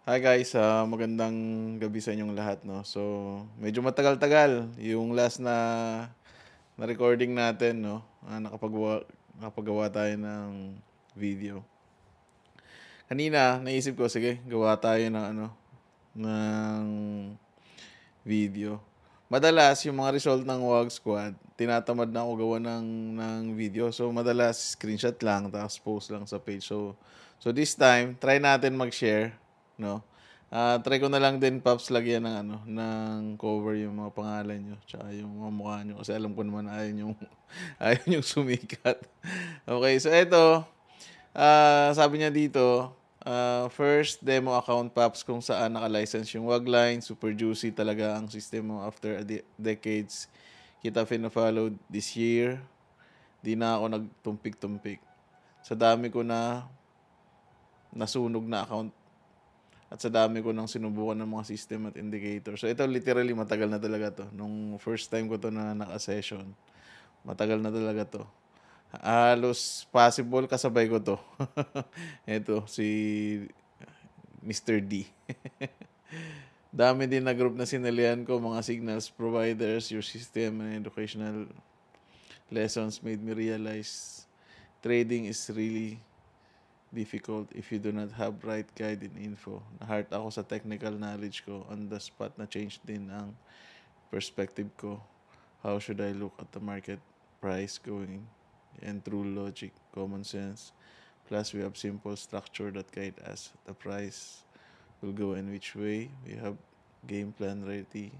Hi guys, magandang gabi sa inyong lahat, no. So, medyo matagal-tagal yung last na recording natin, no. Nakapagawa tayo ng video. Kanina naisip ko, sige, gawa tayo ng ng video. Madalas yung mga result ng WAG Squad, tinatamad na ako gawa ng video. So, madalas screenshot lang tapos post lang sa page. So this time, try natin mag-share, no. Try ko na lang din Pops lagyan ng cover yung mga pangalan nyo tsaka yung mga mukha nyo kasi alam ko naman ayaw yung ayaw yung sumikat. Okay, so eto, sabi niya dito, first demo account Pops kung saan naka-license yung Wagline. Super juicy talaga ang system mo after decades. Kita follow this year. Di na ako nagtumpik-tumpik. Sa dami ko na nasunog na account at sa dami ko nang sinubukan ng mga system at indicator. So ito literally matagal na talaga to. Nung first time ko to na naka-session, matagal na talaga to. Halos possible kasabay ko to. Ito, si Mr. D. Dami din na group na sinalihan ko, mga signals providers, your system and educational lessons made me realize trading is really difficult if you do not have right guide and info. Na-heart ako sa technical knowledge ko. On the spot na change din ang perspective ko. How should I look at the market price going? And true logic, common sense. Plus, we have simple structure that guide us. The price will go in which way. We have game plan ready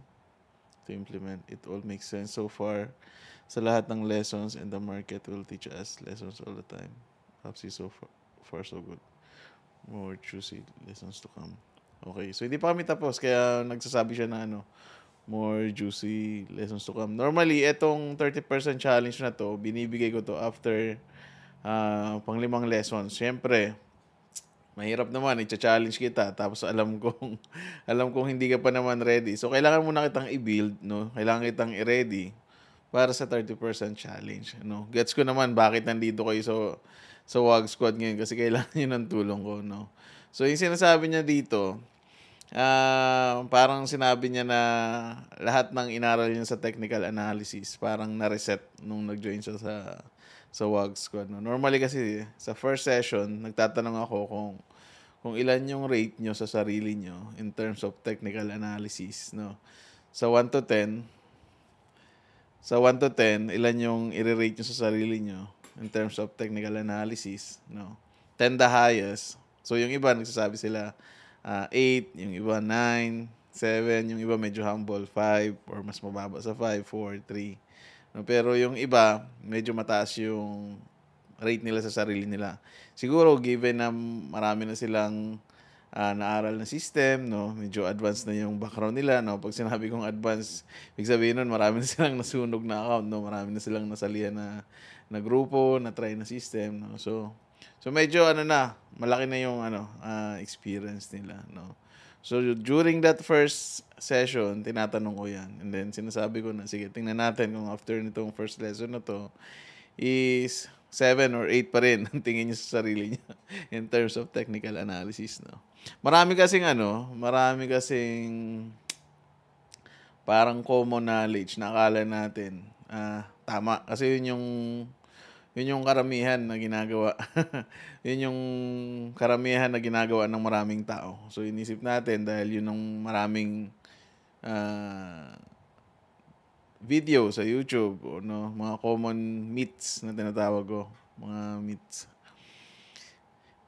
to implement. It all makes sense so far. Sa lahat ng lessons and the market will teach us lessons all the time. Hopsi so far so good. More juicy lessons to come. Okay, so hindi pa kami tapos kaya nagsasabi siya na more juicy lessons to come. Normally, etong 30% challenge na to, binibigay ko to after pang 5 lessons. Siyempre, mahirap naman, i-challenge kita tapos alam kong hindi ka pa naman ready. So kailangan muna kitang i-build, no? Kailangan kitang i-ready para sa 30% challenge, no? Gets ko naman bakit nandito kayo sa WAG Squad ngayon kasi kailangan niyo ng tulong ko, no? So yung sinasabi niya dito, parang sinabi niya na lahat ng inaral niya sa technical analysis parang na-reset nung nag-join siya sa WAG Squad. No? Normally kasi sa first session, nagtatanong ako kung ilan yung rate nyo sa sarili nyo in terms of technical analysis. No? Sa 1 to 10, ilan yung i-rate nyo sa sarili nyo in terms of technical analysis. No? 10 the highest. So yung iba, nagsasabi sila 8, yung iba 9, 7, yung iba medyo humble, 5, or mas mababa sa 5, 4, 3. No, pero yung iba, medyo mataas yung rate nila sa sarili nila. Siguro, given na marami na silang naaral na system, no, medyo advanced na yung background nila, no. Pag sinabi kong advanced, ibig sabihin nun, marami na silang nasunog na account, no. Marami na silang nasalihan na grupo, na try na system, no. So medyo malaki na yung experience nila, no. So during that first session, tinatanong ko 'yan. And then sinasabi ko na sige, tingnan natin kung after nitong first lesson na 'to is 7 or 8 pa rin ang tingin niya sa sarili niya in terms of technical analysis, no. Marami kasing parang common knowledge na akala natin tama kasi yun yung karamihan na ginagawa. Yun yung karamihan na ginagawa ng maraming tao. So, inisip natin dahil yun ang maraming video sa YouTube o mga common myths na tinatawag ko. Mga myths.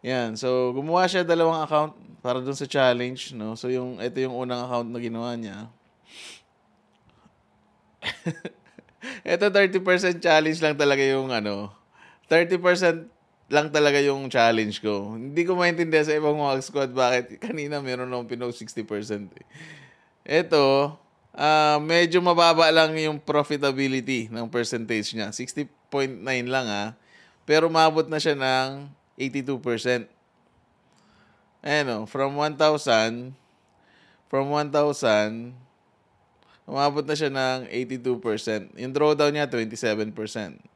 Yan. So, gumawa siya 2 account para dun sa challenge, no? So, ito yung unang account na ginawa niya. Ito 30% challenge lang talaga yung 30% lang talaga yung challenge ko. Hindi ko maintindihan sa ibang mga squad bakit kanina meron akong pinost 60%. Ito, medyo mababa lang yung profitability ng percentage niya. 60.9 lang pero maabot na siya ng 82%. Ayan from 1,000, umabot na siya ng 82%. Yung drawdown niya, 27%.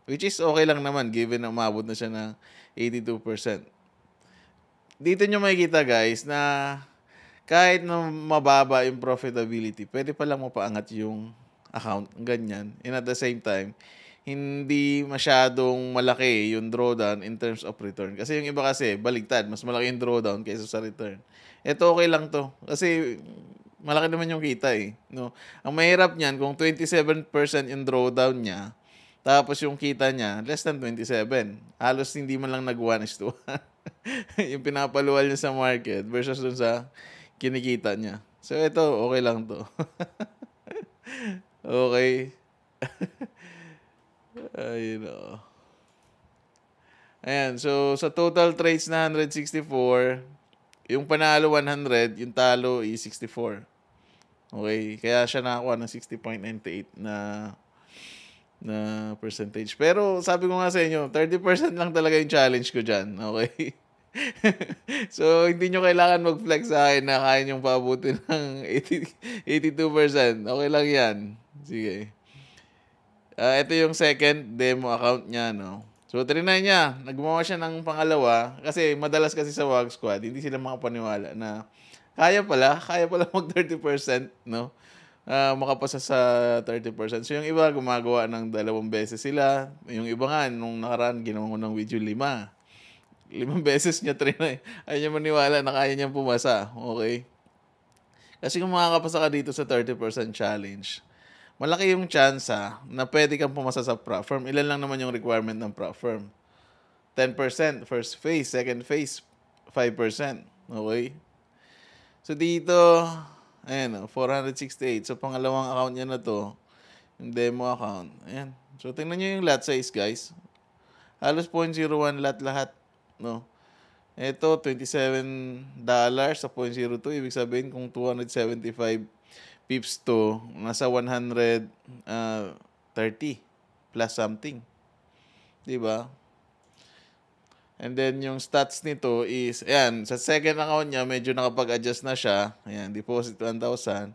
Which is okay lang naman given na umabot na siya ng 82%. Dito nyo makikita guys na kahit na mababa yung profitability, pwede pa lang mapaangat yung account, ganyan. And at the same time, hindi masyadong malaki yung drawdown in terms of return. Kasi yung iba kasi, baligtad, mas malaki yung drawdown kaysa sa return. Ito okay lang to. Kasi malaki naman yung kita eh. No? Ang mahirap niyan, kung 27% yung drawdown niya, tapos yung kita niya, less than 27. Halos hindi man lang nag-1 is to 1. Yung pinapaluwal niya sa market versus dun sa kinikita niya. So, ito, okay lang to. Okay. Ayun o. Ayan, so sa total trades na 164, yung panalo 100, yung talo is 64. Okay, kaya siya nakakuha ng 60.98 na percentage. Pero sabi ko nga sa inyo, 30% lang talaga yung challenge ko dyan. Okay? So, hindi nyo kailangan mag-flex sa akin na kaya nyong paabutin ng 82%. Okay lang yan. Sige. Ito yung second demo account niya, no? So, trinay niya. Naggumawa siya ng pangalawa. Kasi madalas kasi sa WAG Squad, hindi sila makapaniwala na kaya pala mag 30%, no? Makapasa sa 30%. So, yung iba gumagawa ng 2 beses sila. Yung iba nga, nung nakaraan, ginawa ko ng video 5. 5 beses niya trinay. Ayaw niya maniwala na kaya niyang pumasa. Okay? Kasi kung makakapasa ka dito sa 30% challenge, malaki yung chance na pwede kang pumasa sa prop firm. Ilan lang naman yung requirement ng prop firm? 10% first phase, second phase 5%. Okay? So dito, ayan, 468. So pangalawang account niya na to, yung demo account. Ayan. So tingnan niyo yung lot size, guys. Halos 0.01 lot lahat, no? Ito, $27 sa 0.02. Ibig sabihin, kung 275 pips to, nasa 130 plus something. Diba? And then, yung stats nito is, ayan, sa second account niya, medyo nakapag-adjust na siya. Ayan, deposit 1,000.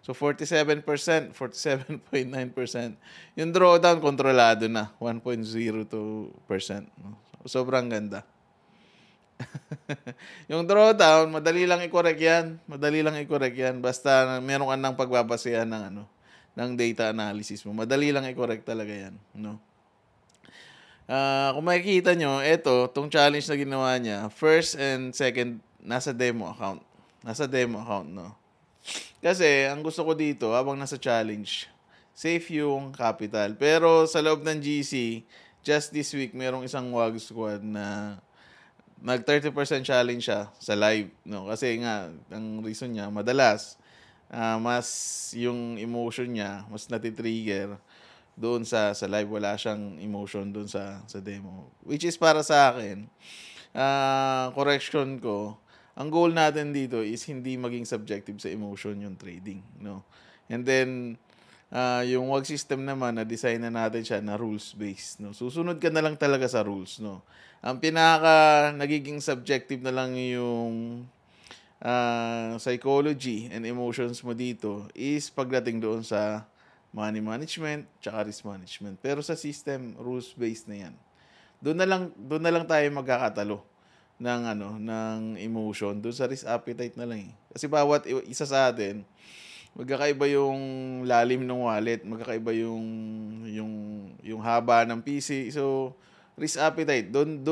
So, 47%, 47.9%. Yung drawdown, kontrolado na, 1.02%. No? Sobrang ganda. Yung drawdown, madali lang i-correct yan. Madali lang i-correct yan. Basta meron ka ng pagbabasehan ng data analysis mo. Madali lang i-correct talaga yan. No? Kung makikita nyo, itong challenge na ginawa niya, first and second, nasa demo account. Nasa demo account, no? Kasi, ang gusto ko dito, habang nasa challenge, safe yung capital. Pero sa loob ng GC, just this week, merong isang WAG squad na nag 30% challenge siya sa live, no? Kasi nga ang reason niya madalas mas yung emotion niya mas natitrigger doon sa live, wala siyang emotion doon sa demo, which is para sa akin correction ko, ang goal natin dito is hindi maging subjective sa emotion yung trading, no? And then yung WAG system naman, na design na natin siya na rules based, no? Susunod ka na lang talaga sa rules, no? Ang pinaka nagiging subjective na lang yung psychology and emotions mo dito is pagdating doon sa money management tsaka risk management. Pero sa system, rules based na 'yan. Doon na lang tayo magkakatalo ng emotion. Doon sa risk appetite na lang eh. Kasi bawat isa sa atin, magkakaiba yung lalim ng wallet, magkakaiba yung haba ng PC. So, risk appetite, doon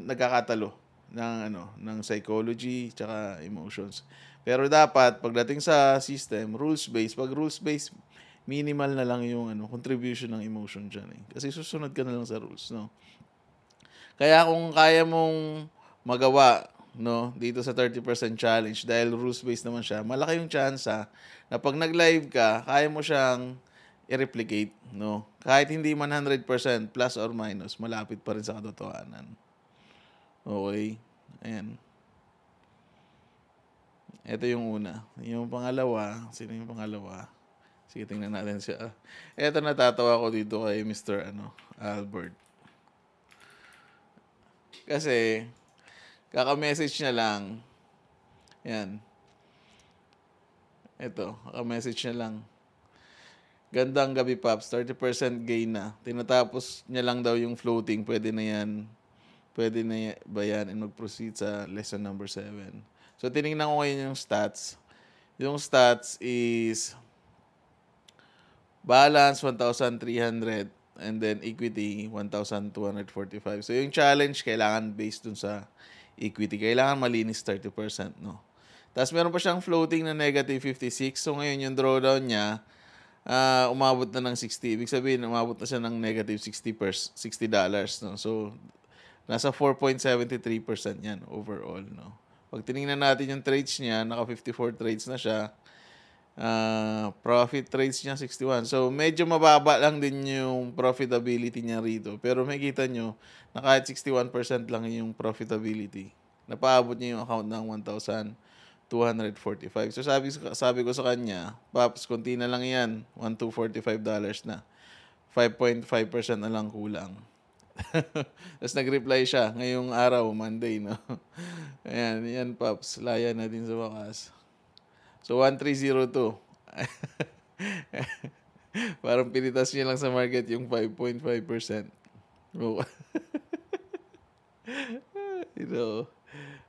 nagkakatalo ng psychology tsaka emotions. Pero dapat pagdating sa system, rules-based, pag rules-based, minimal na lang yung contribution ng emotion diyan eh. Kasi susunod ka na lang sa rules, no? Kaya kung kaya mong magawa, no, dito sa 30% challenge, dahil rules-based naman siya, malaki yung chance na pag nag-live ka, kaya mo siyang i-replicate, no? Kahit hindi 100% plus or minus, malapit pa rin sa katotohanan. Okay? Ayan. Ito yung una. Yung pangalawa, sino yung pangalawa? Sige, tingnan natin siya. Ito, natatawa ko dito kay Mr. Albert. Kasi, kaka-message niya lang. Yan. Ito, kaka-message niya lang. Gandang gabi, Paps. 30% gain na. Tinatapos niya lang daw yung floating. Pwede na yan. Pwede na ba yan and mag-proceed sa lesson number 7. So, tinignan ko ngayon yung stats. Yung stats is balance 1,300 and then equity 1,245. So, yung challenge kailangan based dun sa equity. Kailangan malinis 30%, no? Tapos, meron pa siyang floating na negative 56. So, ngayon yung drawdown niya, umabot na ng 60. Ibig sabihin, umabot na siya ng negative $60, no? So, nasa 4.73% yan overall, no? Pag tinignan natin yung trades niya, naka 54 trades na siya. Profit trades niya 61. So, medyo mababa lang din yung profitability niya rito. Pero makikita nyo na kahit 61% lang yung profitability, napaabot niya yung account ng 1,245. So, sabi ko sa kanya, Paps, konti na lang yan. $1,245 na. 5.5% na lang kulang. Tapos nag-reply siya ngayong araw, Monday, no? Ayan, yan, Paps. Laya na din sa wakas. So, 1,302. Parang pinitas niya lang sa market yung 5.5%. You know.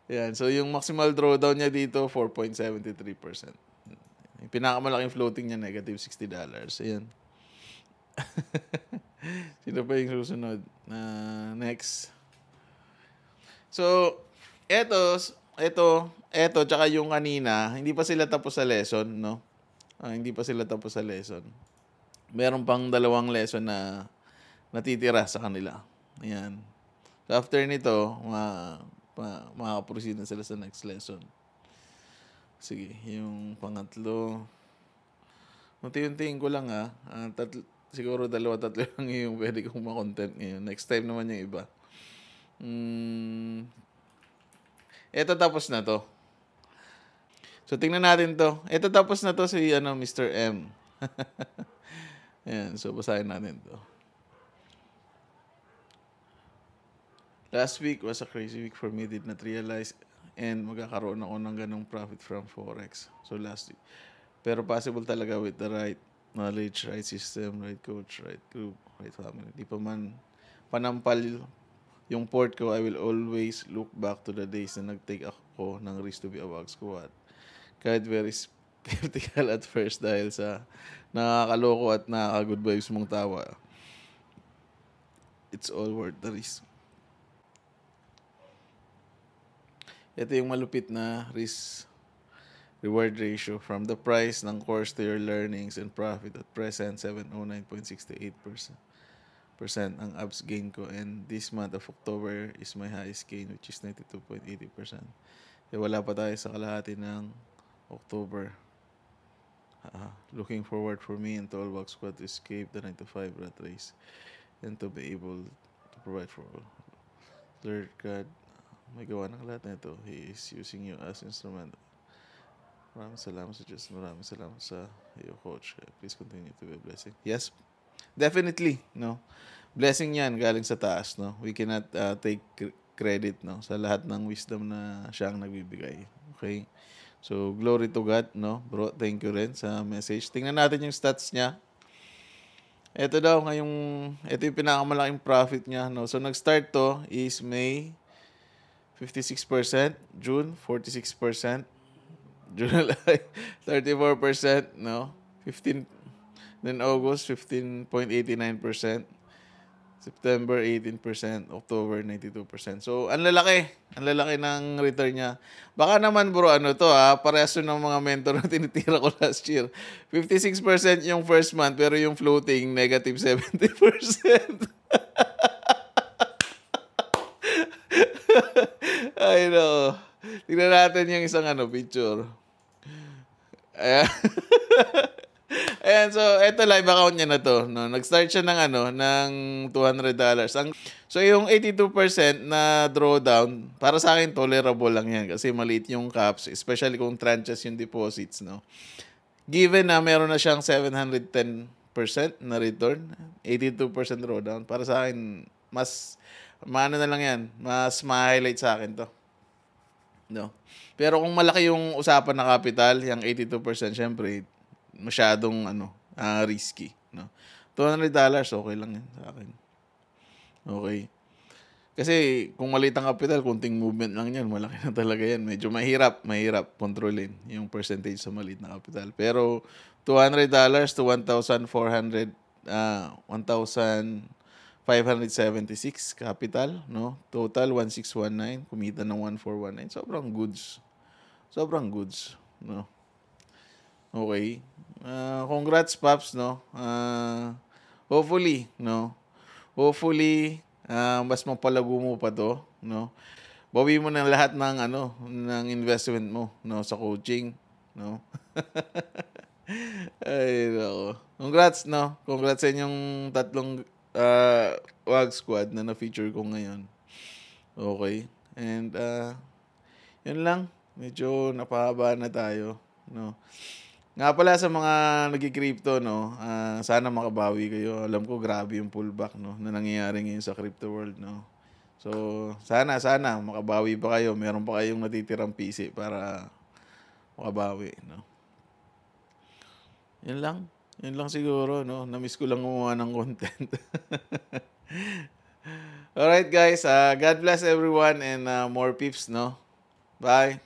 Ayan. So, yung maximal drawdown niya dito, 4.73%. Yung pinakamalaking floating niya, negative $60. Ayan. Sino pa yung susunod? Next. So, eto, tsaka yung kanina, hindi pa sila tapos sa lesson, no? Hindi pa sila tapos sa lesson. Meron pang 2 lesson na natitira sa kanila. Ayan. So, after nito, makaka-proceed na sila sa next lesson. Sige, yung pangatlo. Unti-untiin ko lang, siguro 2-3 lang yung pwede kong ma-content ngayon. Next time naman yung iba. Ito tapos na to. So, tingnan natin to. Ito tapos na to si Mr. M. Ayan, so basahin natin to. Last week was a crazy week for me. Did not realize and magkakaroon ako ng ganong profit from Forex. So, last week. Pero possible talaga with the right knowledge, right system, right coach, right group, right family. Di pa man panampal yung port ko, I will always look back to the days na nag-take ako ng risk to be a wag squad. Kahit very skeptical at first dahil sa nakakaloko at nakaka-good vibes mong tawa. It's all worth the risk. Ito yung malupit na risk-reward ratio from the price ng course to your learnings and profit at present, 709.68%. Ang abs gain ko, and this month of October is my highest gain, which is 92.80%. Wala pa tayo sa kalahati ng October. Looking forward for me and to all Wag Squad to escape the 9 to 5 rat race and to be able to provide for all. Lord God, may gawa ng lahat na ito. He is using you as instrument. Maraming salamat sa Diyos. Maraming salamat sa iyo, Coach. Please continue to be a blessing. Yes, definitely, no? Blessing yan galing sa taas, no? We cannot take credit, no, sa lahat ng wisdom na siyang nagbibigay. Okay? So, glory to God, no? Bro, thank you rin sa message. Tingnan natin yung stats niya. Ito yung pinakamalaking profit niya, no? So, nag-start to is May 56%, June 46%, July 34%, no? 15, then August 15.89%, September 18%, October 92%. So, ang lalaki ng return niya. Baka naman bro, parehas ng mga mentor na tinitira ko last year. 56% yung first month, pero yung floating, negative 70%. Ay, no. Tingnan natin yung isang picture. Ayan. Ayan, so eto live account niya na to, no. Nag-start siya ng $200. So yung 82% na drawdown, para sa akin tolerable lang yan kasi maliit yung caps, especially kung tranches yung deposits, no. Given na meron na siyang 710% na return, 82% drawdown, para sa akin mas na lang yan, mas ma-highlight sa akin to. No. Pero kung malaki yung usapan na capital, yung 82%, syempre masyadong risky, no. $200 okay lang yan sa akin. Okay. Kasi kung maliit ang kapital, konting movement lang yan, malaki na talaga yan. Medyo mahirap kontrolin yung percentage sa maliit na kapital. Pero $200 to 1,400, 1,576 capital, no? Total 1,619, kumita ng 1,419. Sobrang goods, no? Okay. Congrats, Paps, no? Hopefully, no? Hopefully, mas mapalago mo pa to, no? Bawi mo na lahat ng ng investment mo, no, sa coaching, no? Ay, nako. Congrats, no? Congrats sa inyong tatlong WAG squad na na-feature ko ngayon. Okay. And yun lang. Medyo napahaba na tayo, no? Nga pala sa mga nagki-crypto, no, sana makabawi kayo. Alam ko grabe yung pullback, no, na nangyayari ngayon sa crypto world, no. So, sana makabawi pa kayo. Meron pa kayong natitirang PC para makabawi, no. Yun lang. Yun lang siguro, no. Na-miss ko lang gumawa ng content. Alright, guys. God bless everyone and more peeps, no. Bye.